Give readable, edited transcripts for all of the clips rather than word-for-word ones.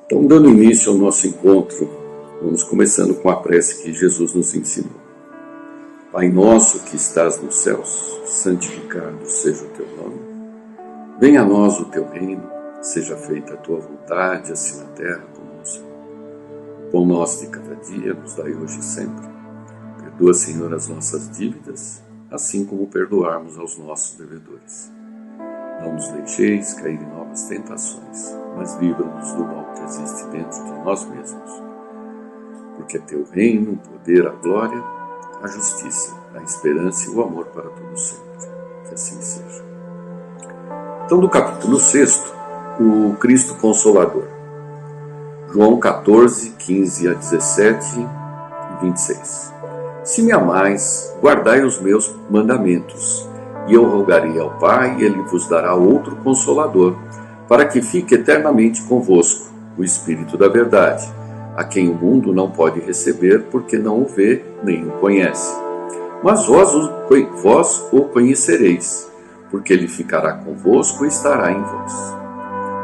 Então, dando início ao nosso encontro, vamos começando com a prece que Jesus nos ensinou. Pai nosso que estás nos céus, santificado seja o teu nome. Venha a nós o teu reino, seja feita a tua vontade, assim na terra como no céu. O pão nosso de cada dia nos dai hoje e sempre. Perdoa, Senhor, as nossas dívidas, assim como perdoarmos aos nossos devedores. Não nos deixeis cair em novas tentações, mas livra-nos do mal que existe dentro de nós mesmos. Porque é teu reino, o poder, a glória, a justiça, a esperança e o amor para todo sempre. Que assim seja. Então, do capítulo 6, o Cristo Consolador. João 14, 15 a 17 e 26. Se me amais, guardai os meus mandamentos, e eu rogarei ao Pai, e Ele vos dará outro Consolador, para que fique eternamente convosco, o Espírito da verdade, a quem o mundo não pode receber, porque não o vê nem o conhece. Mas vós o conhecereis, porque Ele ficará convosco e estará em vós.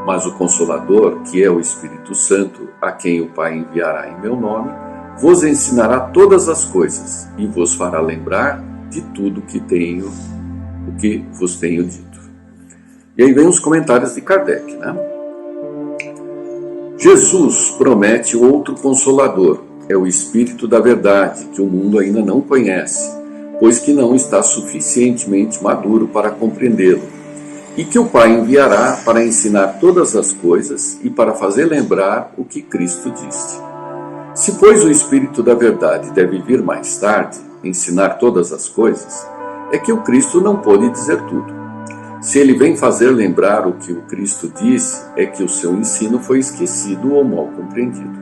Mas o Consolador, que é o Espírito Santo, a quem o Pai enviará em meu nome, vos ensinará todas as coisas, e vos fará lembrar de tudo o que vos tenho dito. E aí vem os comentários de Kardec, né? Jesus promete outro Consolador, é o Espírito da Verdade, que o mundo ainda não conhece, pois que não está suficientemente maduro para compreendê-lo, e que o Pai enviará para ensinar todas as coisas e para fazer lembrar o que Cristo disse. Se, pois, o Espírito da Verdade deve vir mais tarde, ensinar todas as coisas, é que o Cristo não pôde dizer tudo. Se ele vem fazer lembrar o que o Cristo disse, é que o seu ensino foi esquecido ou mal compreendido.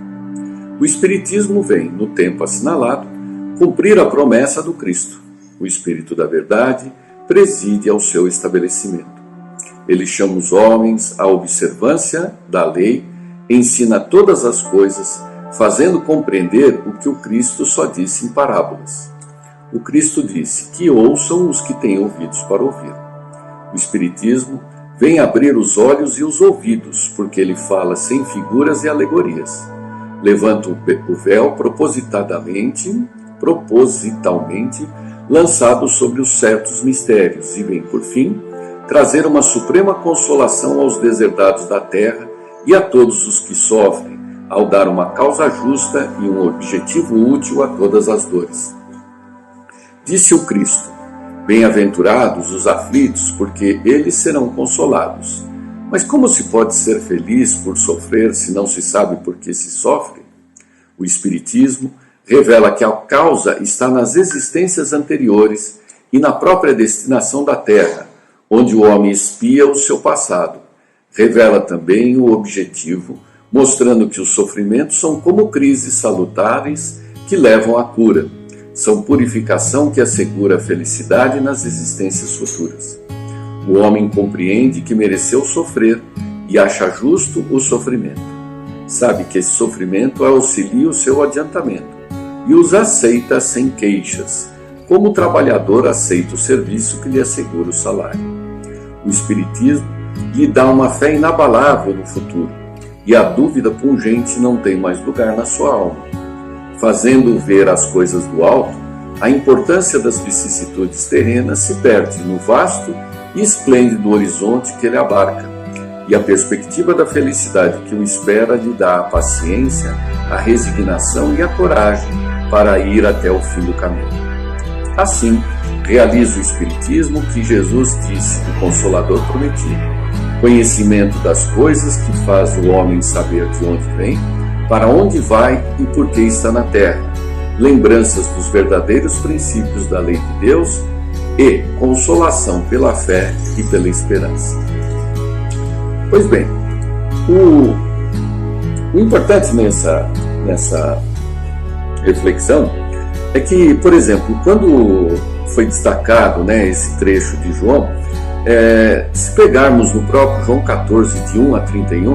O Espiritismo vem, no tempo assinalado, cumprir a promessa do Cristo. O Espírito da Verdade preside ao seu estabelecimento. Ele chama os homens à observância da lei, ensina todas as coisas, fazendo compreender o que o Cristo só disse em parábolas. O Cristo disse que ouçam os que têm ouvidos para ouvir. O Espiritismo vem abrir os olhos e os ouvidos, porque ele fala sem figuras e alegorias. Levanta o véu propositalmente lançado sobre os certos mistérios e vem, por fim, trazer uma suprema consolação aos deserdados da terra e a todos os que sofrem, ao dar uma causa justa e um objetivo útil a todas as dores. Disse o Cristo: bem-aventurados os aflitos, porque eles serão consolados. Mas como se pode ser feliz por sofrer se não se sabe por que se sofre? O Espiritismo revela que a causa está nas existências anteriores e na própria destinação da Terra, onde o homem expia o seu passado. Revela também o objetivo, mostrando que os sofrimentos são como crises salutares que levam à cura. São purificação que assegura a felicidade nas existências futuras. O homem compreende que mereceu sofrer e acha justo o sofrimento. Sabe que esse sofrimento auxilia o seu adiantamento e os aceita sem queixas, como o trabalhador aceita o serviço que lhe assegura o salário. O Espiritismo lhe dá uma fé inabalável no futuro, e a dúvida pungente não tem mais lugar na sua alma. Fazendo ver as coisas do alto, a importância das vicissitudes terrenas se perde no vasto e esplêndido horizonte que ele abarca, e a perspectiva da felicidade que o espera lhe dá a paciência, a resignação e a coragem para ir até o fim do caminho. Assim, realiza o Espiritismo que Jesus disse do Consolador prometido: conhecimento das coisas que faz o homem saber de onde vem, para onde vai e por que está na terra, lembranças dos verdadeiros princípios da lei de Deus e consolação pela fé e pela esperança. Pois bem, o importante nessa reflexão é que, por exemplo, quando foi destacado, esse trecho de João, se pegarmos no próprio João 14, de 1 a 31,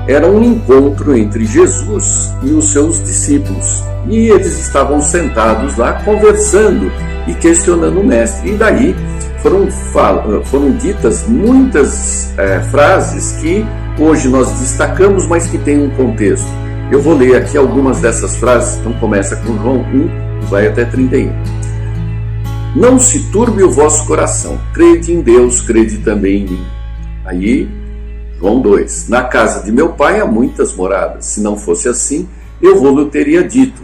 era um encontro entre Jesus e os seus discípulos. E eles estavam sentados lá conversando e questionando o mestre. E daí foram ditas muitas frases que hoje nós destacamos, mas que tem um contexto. Eu vou ler aqui algumas dessas frases, então começa com João 1 e vai até 31. Não se turbe o vosso coração, crede em Deus, crede também em mim. Aí, João 2, na casa de meu pai há muitas moradas, se não fosse assim, eu vou-lhe teria dito,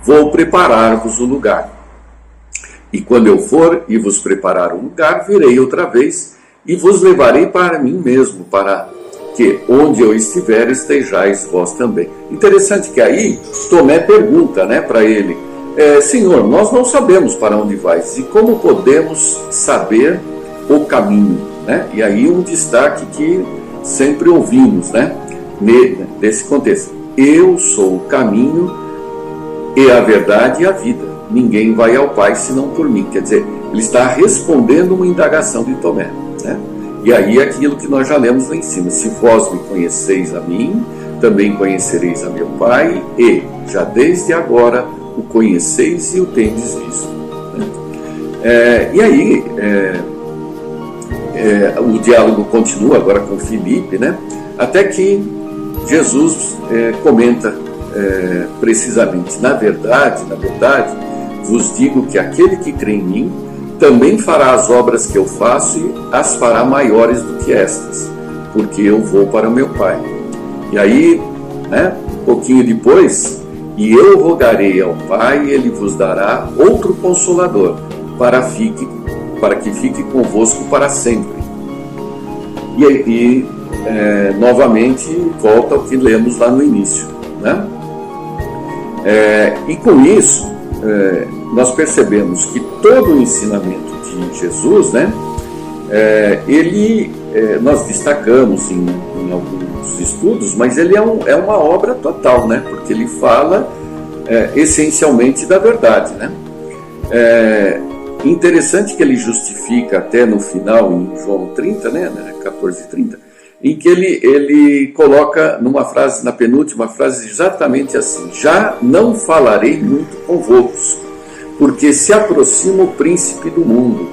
vou preparar-vos o lugar. E quando eu for e vos preparar um lugar, virei outra vez e vos levarei para mim mesmo, para que onde eu estiver estejais vós também. Interessante que aí Tomé pergunta, né, para ele, Senhor, nós não sabemos para onde vais, e como podemos saber o caminho? Né? E aí um destaque que sempre ouvimos, né, nesse contexto. Eu sou o caminho e a verdade e a vida. Ninguém vai ao Pai senão por mim. Quer dizer, ele está respondendo uma indagação de Tomé. Né? E aí aquilo que nós já lemos lá em cima. Se vós me conheceis a mim, também conhecereis a meu Pai, e já desde agora o conheceis e o tendes visto. Né? E aí o diálogo continua agora com Filipe, né? Até que Jesus comenta precisamente, na verdade, vos digo que aquele que crê em mim também fará as obras que eu faço e as fará maiores do que estas, porque eu vou para o meu Pai. E aí, né, um pouquinho depois, e eu rogarei ao Pai, e ele vos dará outro Consolador, para que fique convosco para sempre. E novamente volta ao que lemos lá no início, né? E com isso nós percebemos que todo o ensinamento de Jesus, né, nós destacamos em alguns estudos, mas ele é uma obra total, né, porque ele fala essencialmente da verdade, né? Interessante que ele justifica até no final, em João 30, né, 14 e 30, em que ele coloca numa frase, na penúltima frase, exatamente assim: já não falarei muito convosco, porque se aproxima o príncipe do mundo,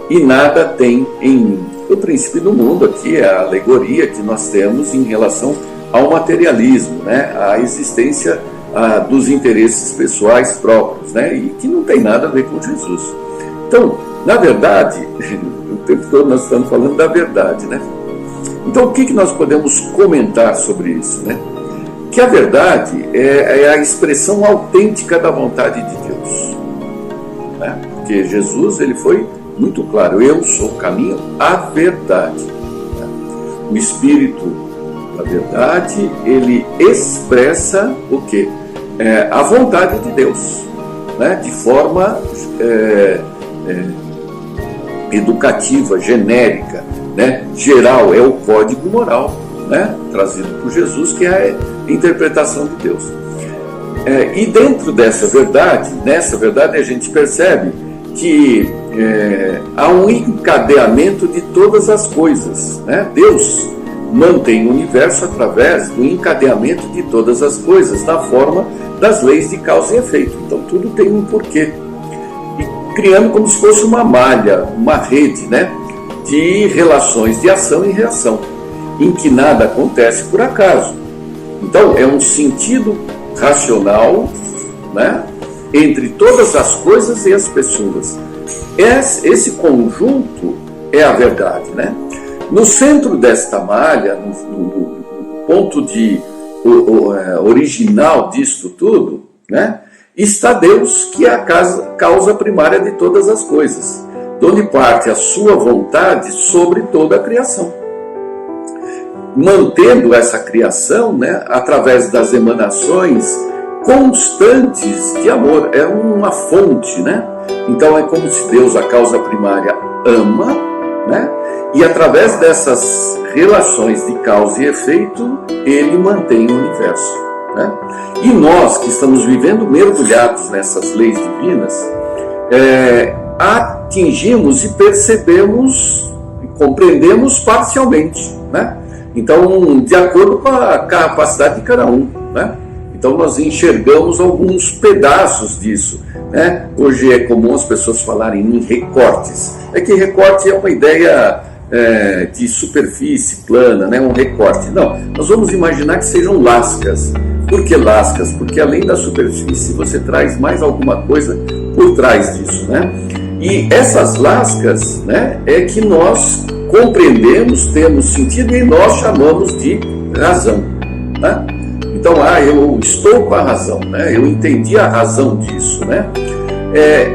e nada tem em mim. O príncipe do mundo aqui é a alegoria que nós temos em relação ao materialismo, né, à existência dos interesses pessoais próprios, né, e que não tem nada a ver com Jesus. Então, na verdade, o tempo todo nós estamos falando da verdade, né? Então, o que nós podemos comentar sobre isso, né? Que a verdade é a expressão autêntica da vontade de Deus, né? Porque Jesus, ele foi muito claro: eu sou o caminho, a verdade. Né? O Espírito da verdade, ele expressa o quê? A vontade de Deus, né? De forma educativa, genérica, né? Geral, é o código moral, né? Trazido por Jesus, que é a interpretação de Deus. E dentro dessa verdade, nessa verdade a gente percebe que há um encadeamento de todas as coisas, né? Deus mantém o universo através do encadeamento de todas as coisas, na forma das leis de causa e efeito. Então tudo tem um porquê. E criando como se fosse uma malha, uma rede, né, de relações de ação e reação, em que nada acontece por acaso. Então é um sentido racional, né, entre todas as coisas e as pessoas. Esse conjunto é a verdade, né? No centro desta malha, no ponto original disto tudo, né, está Deus, que é a causa primária de todas as coisas, de onde parte a sua vontade sobre toda a criação, mantendo essa criação, né, através das emanações constantes de amor. É uma fonte, né? Então é como se Deus, a causa primária, ama, né? E através dessas relações de causa e efeito, ele mantém o universo, né? E nós que estamos vivendo mergulhados nessas leis divinas, atingimos e percebemos e compreendemos parcialmente, né? Então, de acordo com a capacidade de cada um, né? Então nós enxergamos alguns pedaços disso, né? Hoje é comum as pessoas falarem em recortes. É que recorte é uma ideia de superfície plana, né, um recorte. Não, nós vamos imaginar que sejam lascas. Por que lascas? Porque além da superfície você traz mais alguma coisa por trás disso, né? E essas lascas, né, é que nós compreendemos, temos sentido e nós chamamos de razão, né? Então, eu estou com a razão, né? Eu entendi a razão disso, né?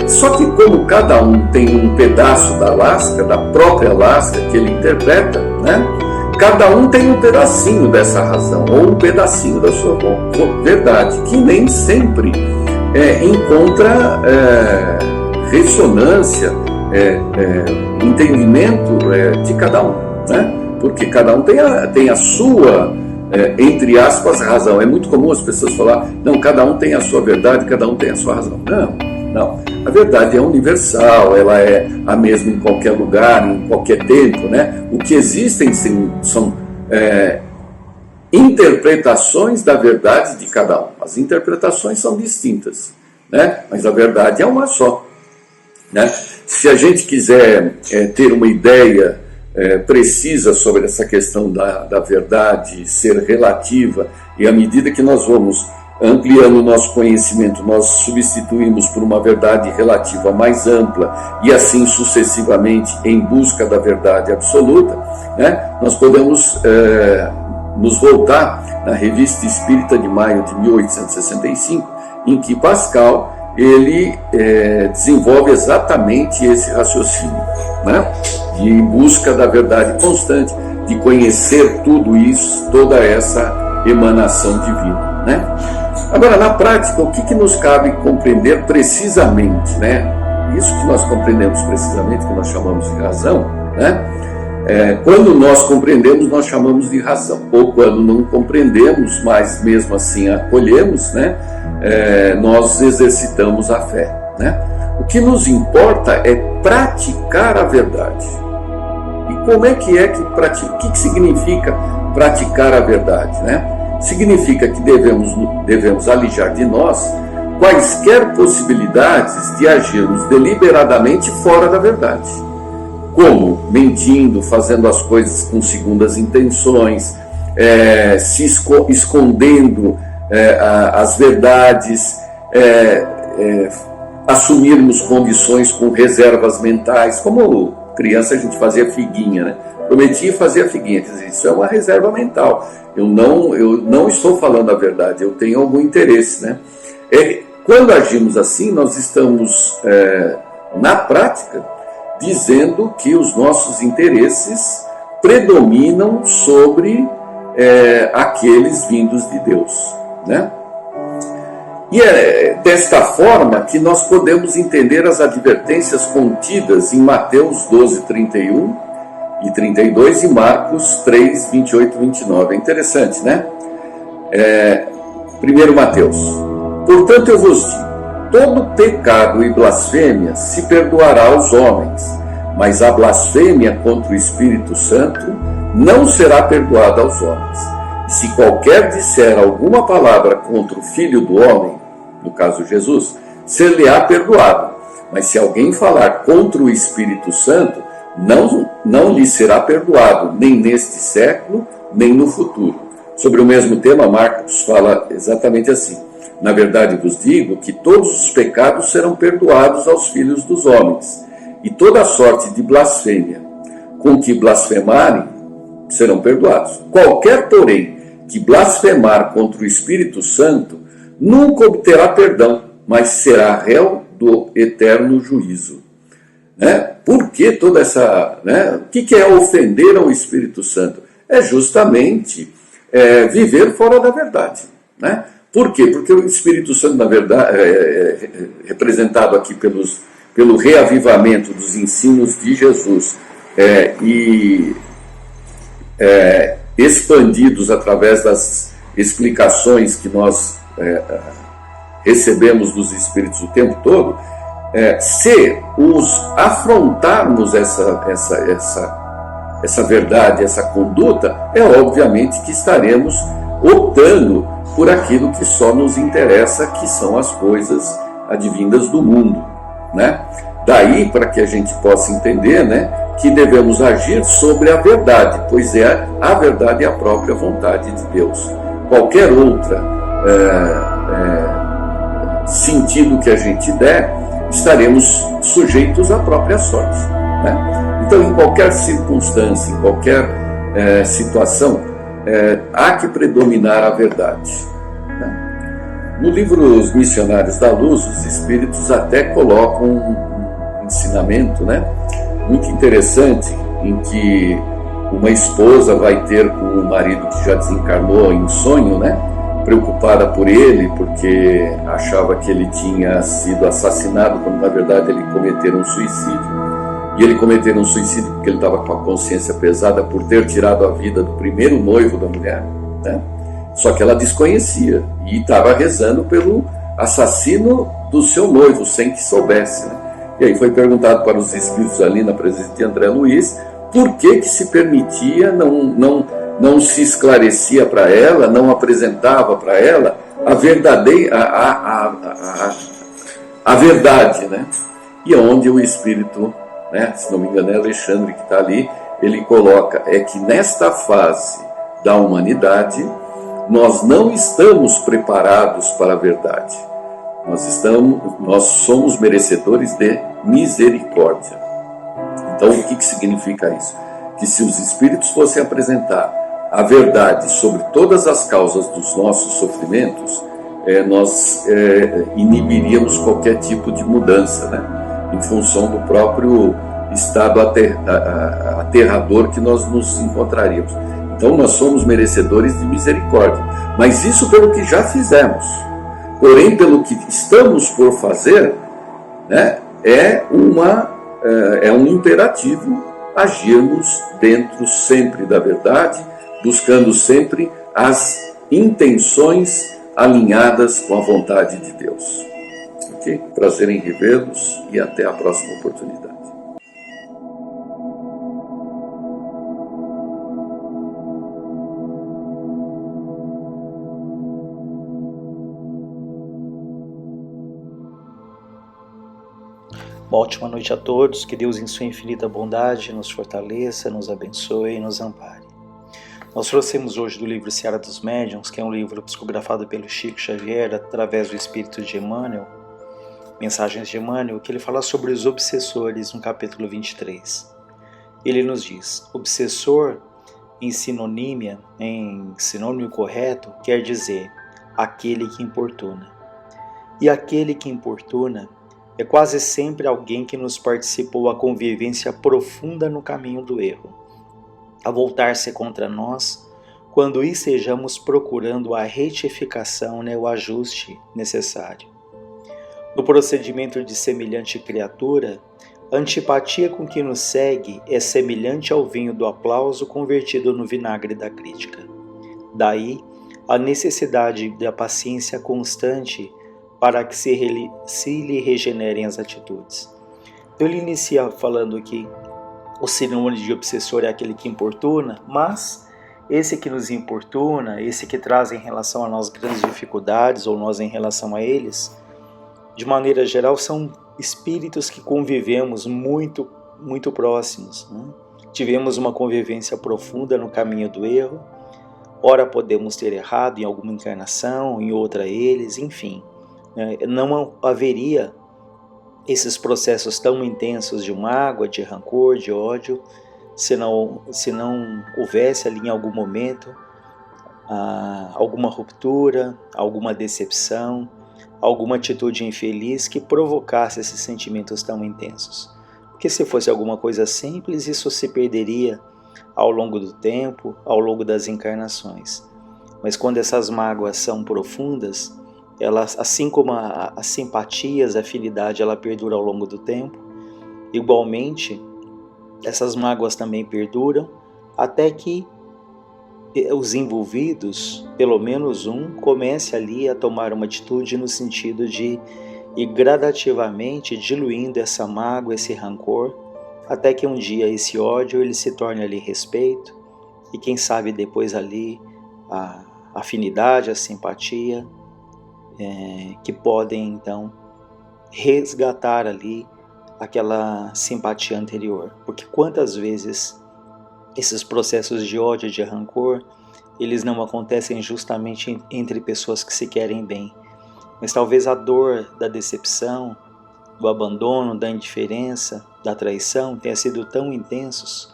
Só que como cada um tem um pedaço da lasca, da própria lasca que ele interpreta, né? Cada um tem um pedacinho dessa razão, ou um pedacinho da sua verdade, que nem sempre encontra ressonância, entendimento de cada um, né? Porque cada um tem a sua, entre aspas, razão. É muito comum as pessoas falar, não, cada um tem a sua verdade, cada um tem a sua razão. Não, a verdade é universal, ela é a mesma em qualquer lugar, em qualquer tempo, né? O que existem são interpretações da verdade de cada um. As interpretações são distintas, né? Mas a verdade é uma só, né? Se a gente quiser ter uma ideia precisa sobre essa questão da verdade ser relativa, e à medida que nós vamos ampliando o nosso conhecimento, nós substituímos por uma verdade relativa mais ampla e assim sucessivamente em busca da verdade absoluta, né? Nós podemos nos voltar na Revista Espírita de maio de 1865, em que Pascal ele desenvolve exatamente esse raciocínio, né? De busca da verdade constante, de conhecer tudo isso, toda essa emanação divina, né? Agora, na prática, o que nos cabe compreender precisamente, né? Isso que nós compreendemos precisamente, que nós chamamos de razão, né? Quando nós compreendemos, nós chamamos de razão. Ou quando não compreendemos, mas mesmo assim acolhemos, né? Nós exercitamos a fé, né? O que nos importa é praticar a verdade. E como é que pratica? O que significa praticar a verdade, né? Significa que devemos alijar de nós quaisquer possibilidades de agirmos deliberadamente fora da verdade, como mentindo, fazendo as coisas com segundas intenções, se escondendo as verdades, assumirmos condições com reservas mentais, como criança a gente fazia figuinha, né? Prometia fazer a figuinha, quer dizer, isso é uma reserva mental. Eu não estou falando a verdade, eu tenho algum interesse, né? Quando agimos assim, nós estamos, na prática, dizendo que os nossos interesses predominam sobre aqueles vindos de Deus, né? E é desta forma que nós podemos entender as advertências contidas em Mateus 12, 31 e 32 e Marcos 3, 28 e 29. É interessante, né? Primeiro Mateus. Portanto eu vos digo, todo pecado e blasfêmia se perdoará aos homens, mas a blasfêmia contra o Espírito Santo não será perdoada aos homens. E se qualquer disser alguma palavra contra o Filho do Homem, no caso Jesus, ser-lhe-á perdoado. Mas se alguém falar contra o Espírito Santo, não lhe será perdoado, nem neste século, nem no futuro. Sobre o mesmo tema, Marcos fala exatamente assim. Na verdade vos digo que todos os pecados serão perdoados aos filhos dos homens, e toda sorte de blasfêmia com que blasfemarem serão perdoados. Qualquer, porém, que blasfemar contra o Espírito Santo nunca obterá perdão, mas será réu do eterno juízo. Né? Por que toda essa... Né? O que é ofender ao Espírito Santo? É justamente viver fora da verdade. Né? Por quê? Porque o Espírito Santo, na verdade, representado aqui pelo reavivamento dos ensinos de Jesus expandidos através das explicações que nós recebemos dos Espíritos o tempo todo, se os afrontarmos essa verdade, essa conduta, obviamente que estaremos optando por aquilo que só nos interessa, que são as coisas advindas do mundo, né? Daí, para que a gente possa entender, né, que devemos agir sobre a verdade, pois a verdade é a própria vontade de Deus. Qualquer outra sentido que a gente der, estaremos sujeitos à própria sorte, né? Então, em qualquer circunstância, em qualquer situação, há que predominar a verdade, né? No livro Os Missionários da Luz, os espíritos até colocam um ensinamento, né, muito interessante, em que uma esposa vai ter com o marido que já desencarnou em sonho, né, preocupada por ele, porque achava que ele tinha sido assassinado, quando na verdade ele cometeu um suicídio. E ele cometeu um suicídio porque ele estava com a consciência pesada por ter tirado a vida do primeiro noivo da mulher, né? Só que ela desconhecia e estava rezando pelo assassino do seu noivo, sem que soubesse, né? E aí foi perguntado para os espíritos ali na presença de André Luiz por que se permitia, não se esclarecia para ela, não apresentava para ela a verdadeira, a verdade, né? E onde o espírito, né, se não me engano é Alexandre que está ali, ele coloca, que nesta fase da humanidade, nós não estamos preparados para a verdade. Nós somos merecedores de misericórdia. Então, o que significa isso? Que se os espíritos fossem apresentar a verdade sobre todas as causas dos nossos sofrimentos, nós inibiríamos qualquer tipo de mudança, né? Em função do próprio estado aterrador que nós nos encontraríamos. Então, nós somos merecedores de misericórdia, mas isso pelo que já fizemos. Porém, pelo que estamos por fazer, né, é um imperativo agirmos dentro sempre da verdade, buscando sempre as intenções alinhadas com a vontade de Deus. Ok? Prazer em revê-los e até a próxima oportunidade. Uma ótima noite a todos, que Deus em sua infinita bondade nos fortaleça, nos abençoe e nos ampare. Nós trouxemos hoje do livro Seara dos Médiuns, que é um livro psicografado pelo Chico Xavier através do Espírito de Emmanuel, Mensagens de Emmanuel, que ele fala sobre os obsessores no capítulo 23. Ele nos diz, obsessor em sinonímia, em sinônimo correto, quer dizer aquele que importuna. E aquele que importuna é quase sempre alguém que nos participou a convivência profunda no caminho do erro, a voltar-se contra nós, quando estejamos procurando a retificação, né, o ajuste necessário. No procedimento de semelhante criatura, a antipatia com que nos segue é semelhante ao vinho do aplauso convertido no vinagre da crítica. Daí, a necessidade da paciência constante para que se lhe regenerem as atitudes. Então ele inicia falando que o sinônimo de obsessor é aquele que importuna, mas esse que nos importuna, esse que traz em relação a nós grandes dificuldades ou nós em relação a eles, de maneira geral são espíritos que convivemos muito, muito próximos, né? Tivemos uma convivência profunda no caminho do erro, ora podemos ter errado em alguma encarnação, em outra eles, enfim. Não haveria esses processos tão intensos de mágoa, de rancor, de ódio, se não houvesse ali em algum momento alguma ruptura, alguma decepção, alguma atitude infeliz que provocasse esses sentimentos tão intensos. Porque se fosse alguma coisa simples, isso se perderia ao longo do tempo, ao longo das encarnações. Mas quando essas mágoas são profundas, elas, assim como as simpatias, a afinidade, ela perdura ao longo do tempo. Igualmente, essas mágoas também perduram até que os envolvidos, pelo menos um, comece ali a tomar uma atitude no sentido de ir gradativamente diluindo essa mágoa, esse rancor, até que um dia esse ódio ele se torne ali respeito e quem sabe depois ali a afinidade, a simpatia, que podem então resgatar ali aquela simpatia anterior. Porque quantas vezes esses processos de ódio, de rancor, eles não acontecem justamente entre pessoas que se querem bem, mas talvez a dor da decepção, do abandono, da indiferença, da traição tenha sido tão intensos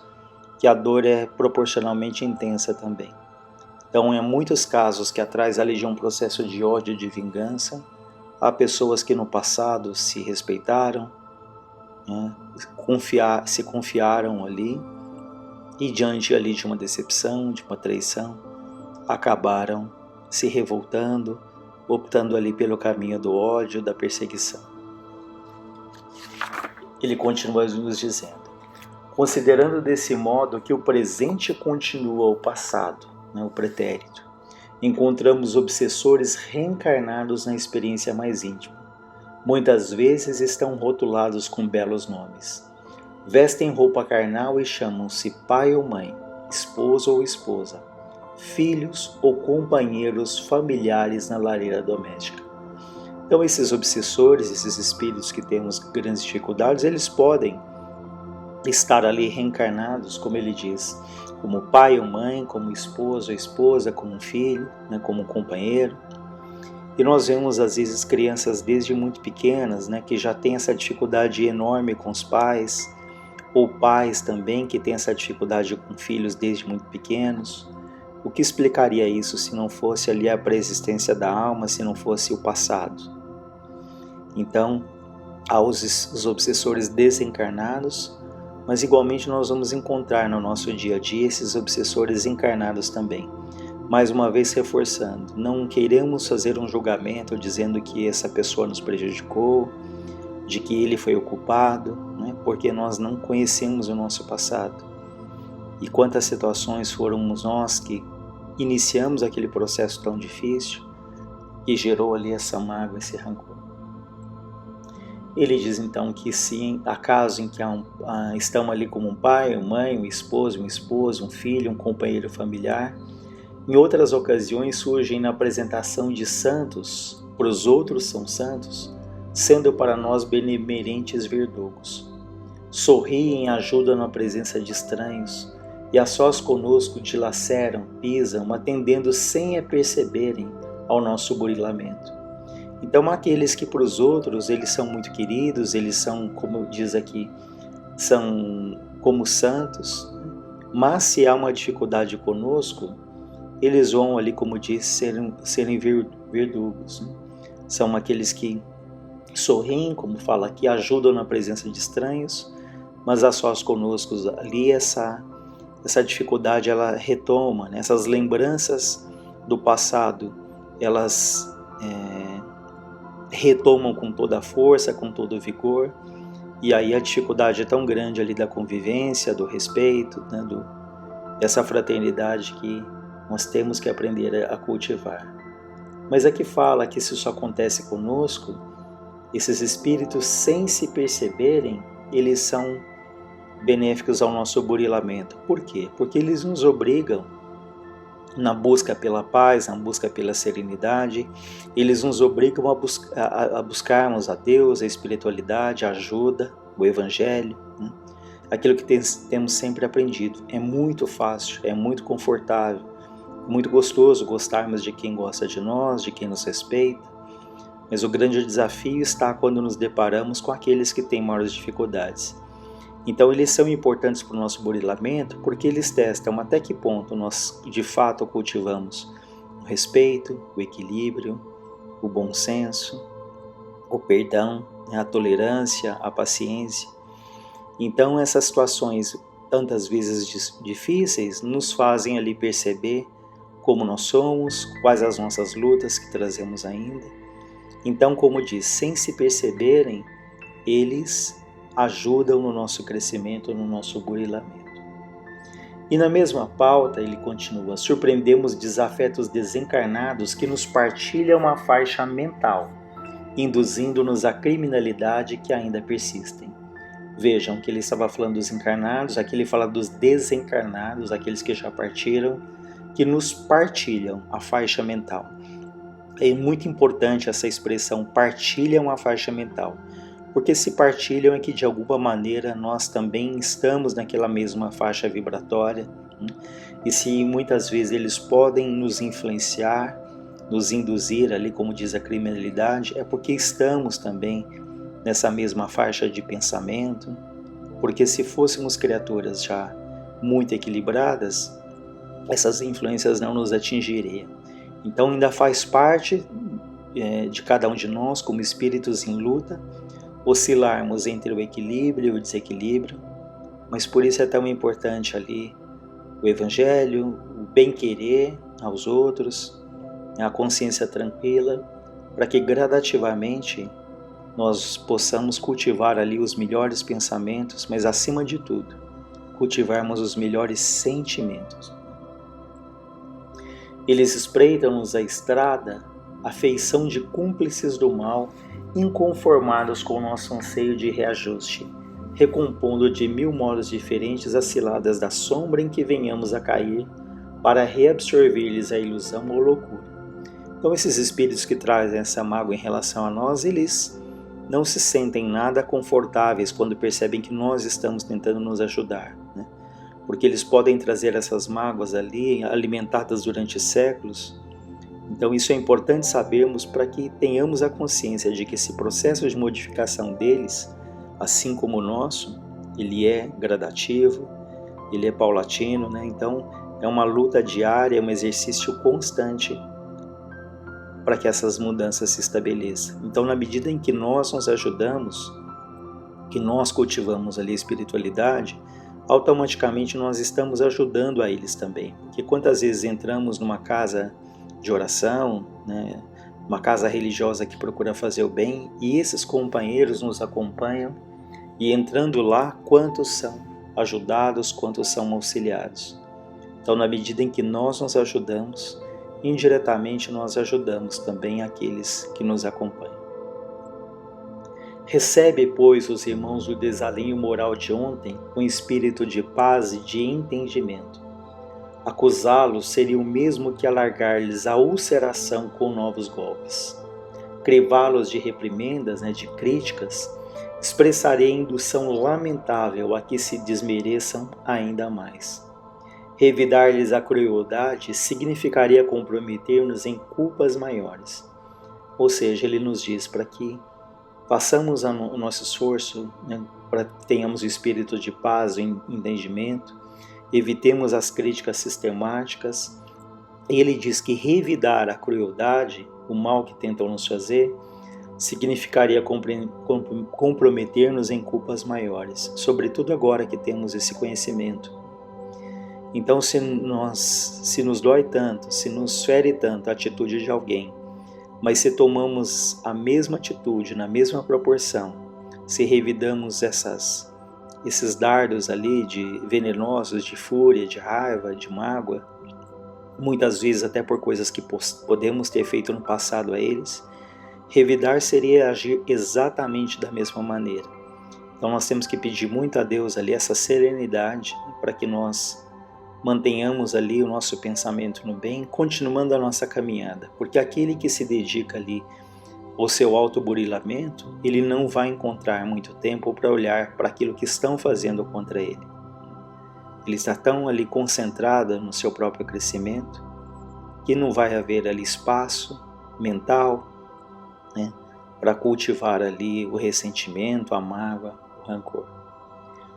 que a dor é proporcionalmente intensa também. Então, em muitos casos que atrás ali de um processo de ódio, de vingança, há pessoas que no passado se respeitaram, né, se confiaram ali e diante ali de uma decepção, de uma traição, acabaram se revoltando, optando ali pelo caminho do ódio, da perseguição. Ele continua nos dizendo: considerando desse modo que o presente continua o passado, o pretérito, encontramos obsessores reencarnados na experiência mais íntima. Muitas vezes estão rotulados com belos nomes. Vestem roupa carnal e chamam-se pai ou mãe, esposo ou esposa, filhos ou companheiros familiares na lareira doméstica. Então esses obsessores, esses espíritos que temos grandes dificuldades, eles podem estar ali reencarnados, como ele diz, como pai ou mãe, como esposo ou esposa, como filho, como companheiro. E nós vemos às vezes crianças desde muito pequenas, que já têm essa dificuldade enorme com os pais, ou pais também que têm essa dificuldade com filhos desde muito pequenos. O que explicaria isso se não fosse ali a pré-existência da alma, se não fosse o passado? Então, há os obsessores desencarnados, mas igualmente nós vamos encontrar no nosso dia a dia esses obsessores encarnados também. Mais uma vez reforçando, não queremos fazer um julgamento dizendo que essa pessoa nos prejudicou, de que ele foi o culpado, porque nós não conhecemos o nosso passado. E quantas situações fomos nós que iniciamos aquele processo tão difícil que gerou ali essa mágoa, esse rancor. Ele diz então que se acaso em que estão ali como um pai, uma mãe, um esposo, um filho, um companheiro familiar, em outras ocasiões surgem na apresentação de santos, para os outros são santos, sendo para nós benemerentes verdugos. Sorriem e ajudam na presença de estranhos, e a sós conosco dilaceram, pisam, atendendo sem a perceberem ao nosso burilamento. Então aqueles que para os outros eles são muito queridos, eles são, como diz aqui, são como santos, mas se há uma dificuldade conosco, eles vão ali, como diz, serem verdugos. São aqueles que sorriem, como fala aqui, ajudam na presença de estranhos, mas a sós conosco ali essa dificuldade ela retoma, essas lembranças do passado, elas retomam com toda a força, com todo o vigor, e aí a dificuldade é tão grande ali da convivência, do respeito, dessa fraternidade que nós temos que aprender a cultivar. Mas aqui fala que se isso acontece conosco, esses espíritos, sem se perceberem, eles são benéficos ao nosso burilamento. Por quê? Porque eles nos obrigam na busca pela paz, na busca pela serenidade, eles nos obrigam a buscarmos a Deus, a espiritualidade, a ajuda, o Evangelho, aquilo que temos sempre aprendido. É muito fácil, é muito confortável, muito gostoso gostarmos de quem gosta de nós, de quem nos respeita, mas o grande desafio está quando nos deparamos com aqueles que têm maiores dificuldades. Então eles são importantes para o nosso burilamento porque eles testam até que ponto nós de fato cultivamos o respeito, o equilíbrio, o bom senso, o perdão, a tolerância, a paciência. Então essas situações tantas vezes difíceis nos fazem ali perceber como nós somos, quais as nossas lutas que trazemos ainda. Então, como diz, sem se perceberem, eles ajudam no nosso crescimento, no nosso burilamento. E na mesma pauta ele continua: surpreendemos desafetos desencarnados que nos partilham a faixa mental, induzindo-nos à criminalidade que ainda persistem. Vejam que ele estava falando dos encarnados, aqui ele fala dos desencarnados, aqueles que já partiram, que nos partilham a faixa mental. É muito importante essa expressão, partilham a faixa mental, porque se partilham é que de alguma maneira nós também estamos naquela mesma faixa vibratória, né? E se muitas vezes eles podem nos influenciar, nos induzir ali, como diz a criminalidade, é porque estamos também nessa mesma faixa de pensamento, porque se fôssemos criaturas já muito equilibradas, essas influências não nos atingiriam. Então ainda faz parte de cada um de nós, como espíritos em luta, oscilarmos entre o equilíbrio e o desequilíbrio, mas por isso é tão importante ali o Evangelho, o bem-querer aos outros, a consciência tranquila, para que gradativamente nós possamos cultivar ali os melhores pensamentos, mas acima de tudo, cultivarmos os melhores sentimentos. Eles espreitam-nos a estrada, a feição de cúmplices do mal, inconformados com o nosso anseio de reajuste, recompondo de 1000 modos diferentes as ciladas da sombra em que venhamos a cair, para reabsorver-lhes a ilusão ou loucura. Então esses espíritos que trazem essa mágoa em relação a nós, eles não se sentem nada confortáveis quando percebem que nós estamos tentando nos ajudar, né? Porque eles podem trazer essas mágoas ali, alimentadas durante séculos. Então isso é importante sabermos para que tenhamos a consciência de que esse processo de modificação deles, assim como o nosso, ele é gradativo, ele é paulatino, né? Então é uma luta diária, é um exercício constante para que essas mudanças se estabeleçam. Então, na medida em que nós nos ajudamos, que nós cultivamos ali a espiritualidade, automaticamente nós estamos ajudando a eles também. Porque quantas vezes entramos numa casa de oração, né, uma casa religiosa que procura fazer o bem, e esses companheiros nos acompanham, e entrando lá, quantos são ajudados, quantos são auxiliados. Então, na medida em que nós nos ajudamos, indiretamente nós ajudamos também aqueles que nos acompanham. Recebe, pois, os irmãos do desalinho moral de ontem com espírito de paz e de entendimento. Acusá-los seria o mesmo que alargar-lhes a ulceração com novos golpes. Crivá-los de reprimendas, de críticas, expressaria indução lamentável a que se desmereçam ainda mais. Revidar-lhes a crueldade significaria comprometer-nos em culpas maiores. Ou seja, ele nos diz para que façamos o nosso esforço, para que tenhamos o espírito de paz e entendimento, evitemos as críticas sistemáticas. E ele diz que revidar a crueldade, o mal que tentam nos fazer, significaria comprometer-nos em culpas maiores, sobretudo agora que temos esse conhecimento. Então, se nos dói tanto, se nos fere tanto a atitude de alguém, mas se tomamos a mesma atitude, na mesma proporção, se revidamos esses dardos ali venenosos de fúria, de raiva, de mágoa, muitas vezes até por coisas que podemos ter feito no passado a eles, revidar seria agir exatamente da mesma maneira. Então nós temos que pedir muito a Deus ali essa serenidade para que nós mantenhamos ali o nosso pensamento no bem, continuando a nossa caminhada, porque aquele que se dedica ali ao seu autoburilamento, ele não vai encontrar muito tempo para olhar para aquilo que estão fazendo contra ele. Ele está tão ali concentrado no seu próprio crescimento, que não vai haver ali espaço mental, para cultivar ali o ressentimento, a mágoa, o rancor.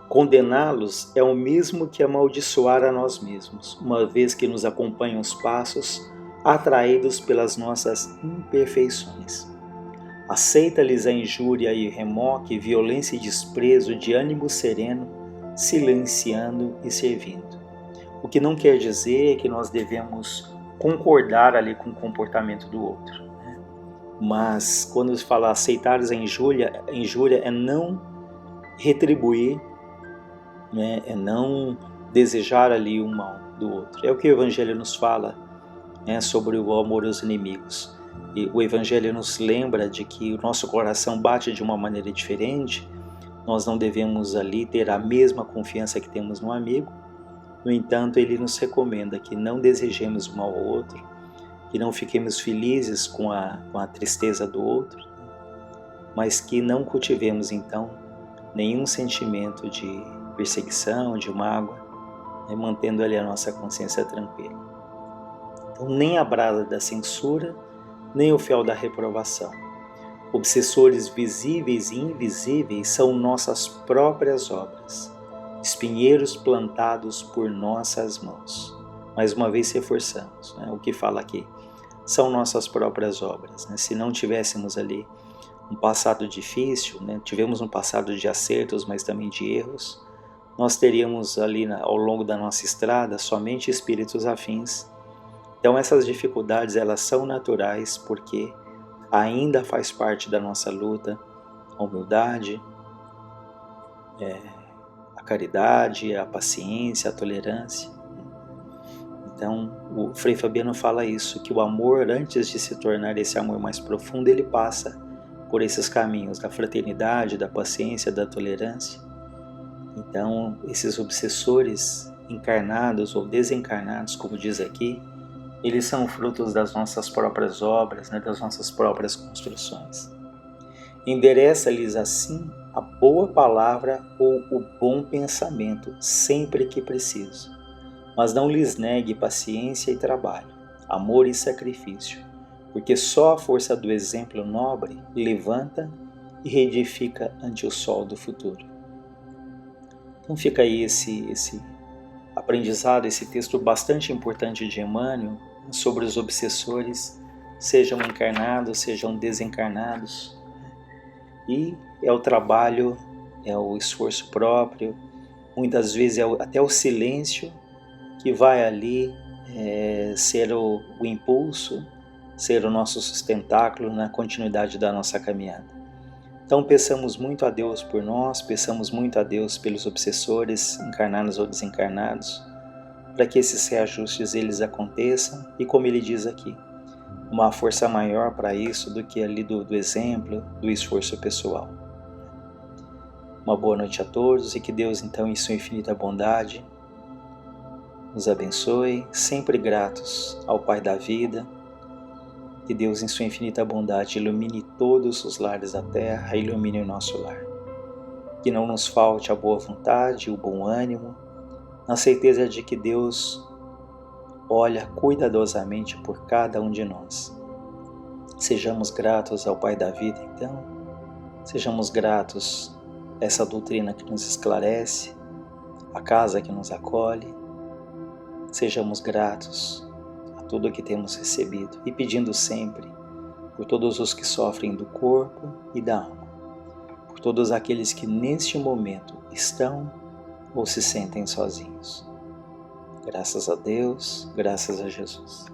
Condená-los é o mesmo que amaldiçoar a nós mesmos, uma vez que nos acompanham os passos atraídos pelas nossas imperfeições. Aceita-lhes a injúria e remoque, violência e desprezo de ânimo sereno, silenciando e servindo. O que não quer dizer que nós devemos concordar ali com o comportamento do outro. Mas quando se fala aceitar-lhes a injúria é não retribuir, é não desejar ali o mal do outro. É o que o Evangelho nos fala, sobre o amor aos inimigos. E o Evangelho nos lembra de que o nosso coração bate de uma maneira diferente, nós não devemos ali ter a mesma confiança que temos no amigo. No entanto, ele nos recomenda que não desejemos o mal ao outro, que não fiquemos felizes com a tristeza do outro, mas que não cultivemos então nenhum sentimento de perseguição, de mágoa, né, mantendo ali a nossa consciência tranquila. Então, nem a brasa da censura, nem o fel da reprovação. Obsessores visíveis e invisíveis são nossas próprias obras, espinheiros plantados por nossas mãos. Mais uma vez reforçamos, né, o que fala aqui. São nossas próprias obras. Né? Se não tivéssemos ali um passado difícil, né, tivemos um passado de acertos, mas também de erros, nós teríamos ali ao longo da nossa estrada somente espíritos afins. Então essas dificuldades, elas são naturais porque ainda faz parte da nossa luta a humildade, a caridade, a paciência, a tolerância. Então o Frei Fabiano fala isso, que o amor, antes de se tornar esse amor mais profundo, ele passa por esses caminhos da fraternidade, da paciência, da tolerância. Então esses obsessores encarnados ou desencarnados, como diz aqui, eles são frutos das nossas próprias obras, né, das nossas próprias construções. Endereça-lhes assim a boa palavra ou o bom pensamento, sempre que preciso. Mas não lhes negue paciência e trabalho, amor e sacrifício, porque só a força do exemplo nobre levanta e reedifica ante o sol do futuro. Então fica aí esse aprendizado, esse texto bastante importante de Emmanuel sobre os obsessores, sejam encarnados, sejam desencarnados. E é o trabalho, é o esforço próprio, muitas vezes até o silêncio que vai ali ser o impulso, ser o nosso sustentáculo na continuidade da nossa caminhada. Então peçamos muito a Deus por nós, peçamos muito a Deus pelos obsessores, encarnados ou desencarnados, para que esses reajustes eles aconteçam e, como ele diz aqui, uma força maior para isso do que ali do exemplo, do esforço pessoal. Uma boa noite a todos e que Deus então em sua infinita bondade nos abençoe, sempre gratos ao Pai da vida. Que Deus em sua infinita bondade ilumine todos os lares da terra, ilumine o nosso lar. Que não nos falte a boa vontade, o bom ânimo, na certeza de que Deus olha cuidadosamente por cada um de nós. Sejamos gratos ao Pai da vida, então. Sejamos gratos a essa doutrina que nos esclarece, a casa que nos acolhe. Sejamos gratos a tudo o que temos recebido e pedindo sempre por todos os que sofrem do corpo e da alma, por todos aqueles que neste momento estão ou se sentem sozinhos. Graças a Deus, graças a Jesus.